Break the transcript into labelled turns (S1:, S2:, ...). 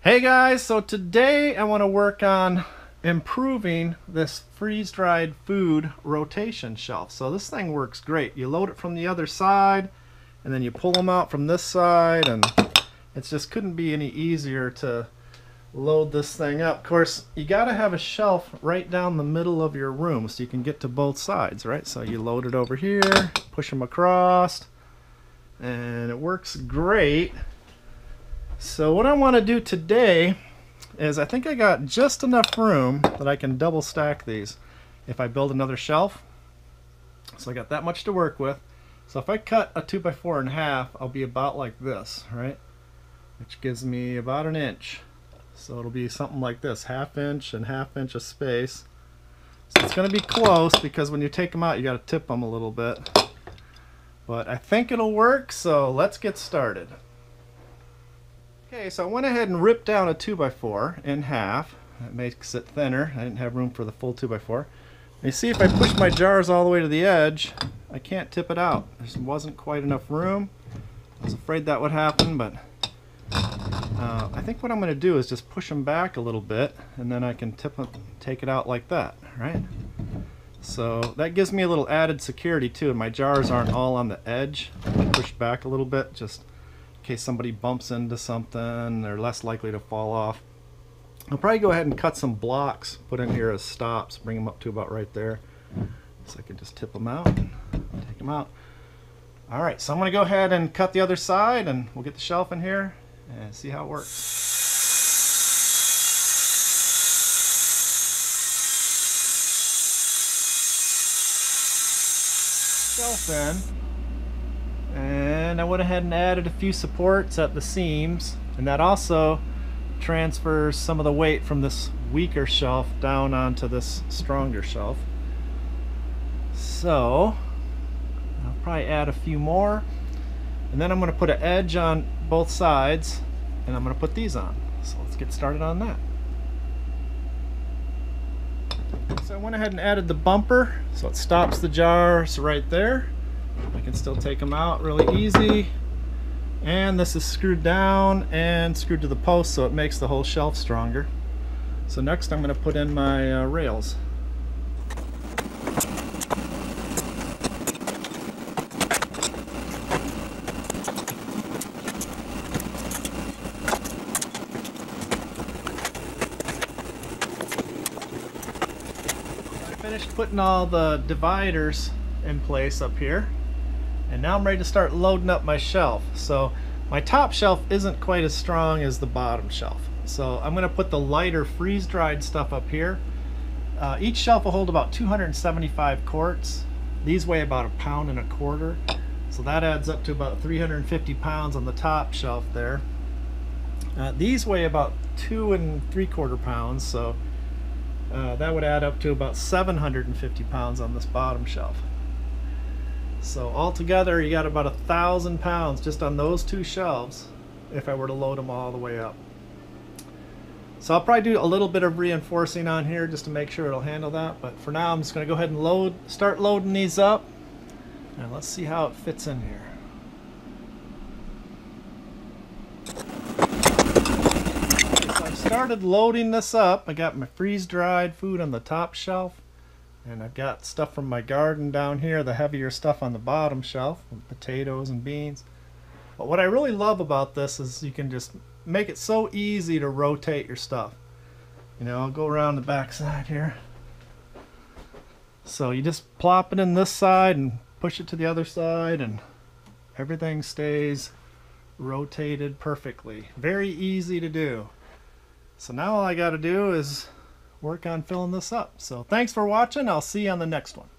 S1: Hey guys, so today I want to work on improving this freeze-dried food rotation shelf. So this thing works great. You load it from the other side and then you pull them out from this side, and it just couldn't be any easier to load this thing up. Of course, you got to have a shelf right down the middle of your room so you can get to both sides, right? So you load it over here, push them across, and it works great. So what I want to do today is I think I got just enough room that I can double stack these if I build another shelf. So I got that much to work with. So if I cut a 2x4 in half, I'll be about like this, right? Which gives me about an inch. So it'll be something like this, ½ inch and ½ inch of space. So it's going to be close because when you take them out, you got to tip them a little bit. But I think it'll work, so let's get started. Okay, so I went ahead and ripped down a 2x4 in half. That makes it thinner. I didn't have room for the full 2x4. And you see, if I push my jars all the way to the edge, I can't tip it out. There wasn't quite enough room. I was afraid that would happen, but I think what I'm going to do is just push them back a little bit, and then I can take it out like that, right? So that gives me a little added security too, and my jars aren't all on the edge. Push back a little bit, just in case somebody bumps into something, they're less likely to fall off. I'll probably go ahead and cut some blocks, put in here as stops, bring them up to about right there. So I can just tip them out, take them out. Alright, so I'm going to go ahead and cut the other side, and we'll get the shelf in here and see how it works. Shelf in. And I went ahead and added a few supports at the seams, and that also transfers some of the weight from this weaker shelf down onto this stronger shelf. So I'll probably add a few more, and then I'm going to put an edge on both sides, and I'm going to put these on. So let's get started on that. So I went ahead and added the bumper, so it stops the jars right there. I can still take them out really easy, and this is screwed down and screwed to the post, so it makes the whole shelf stronger. So next I'm going to put in my rails. I finished putting all the dividers in place up here, and now I'm ready to start loading up my shelf. So my top shelf isn't quite as strong as the bottom shelf, so I'm going to put the lighter freeze-dried stuff up here. Each shelf will hold about 275 quarts. These weigh about 1.25 pounds, so that adds up to about 350 pounds on the top shelf there. These weigh about 2 3/4 pounds, so that would add up to about 750 pounds on this bottom shelf. So altogether you got about 1,000 pounds just on those two shelves if I were to load them all the way up. So I'll probably do a little bit of reinforcing on here just to make sure it'll handle that, but for now I'm just going to go ahead and start loading these up, and let's see how it fits in here. So I've started loading this up. I got my freeze-dried food on the top shelf, and I've got stuff from my garden down here, the heavier stuff on the bottom shelf, potatoes and beans. But what I really love about this is you can just make it so easy to rotate your stuff. You know, I'll go around the back side here. So you just plop it in this side and push it to the other side, and everything stays rotated perfectly. Very easy to do. So now all I got to do is work on filling this up. So thanks for watching. I'll see you on the next one.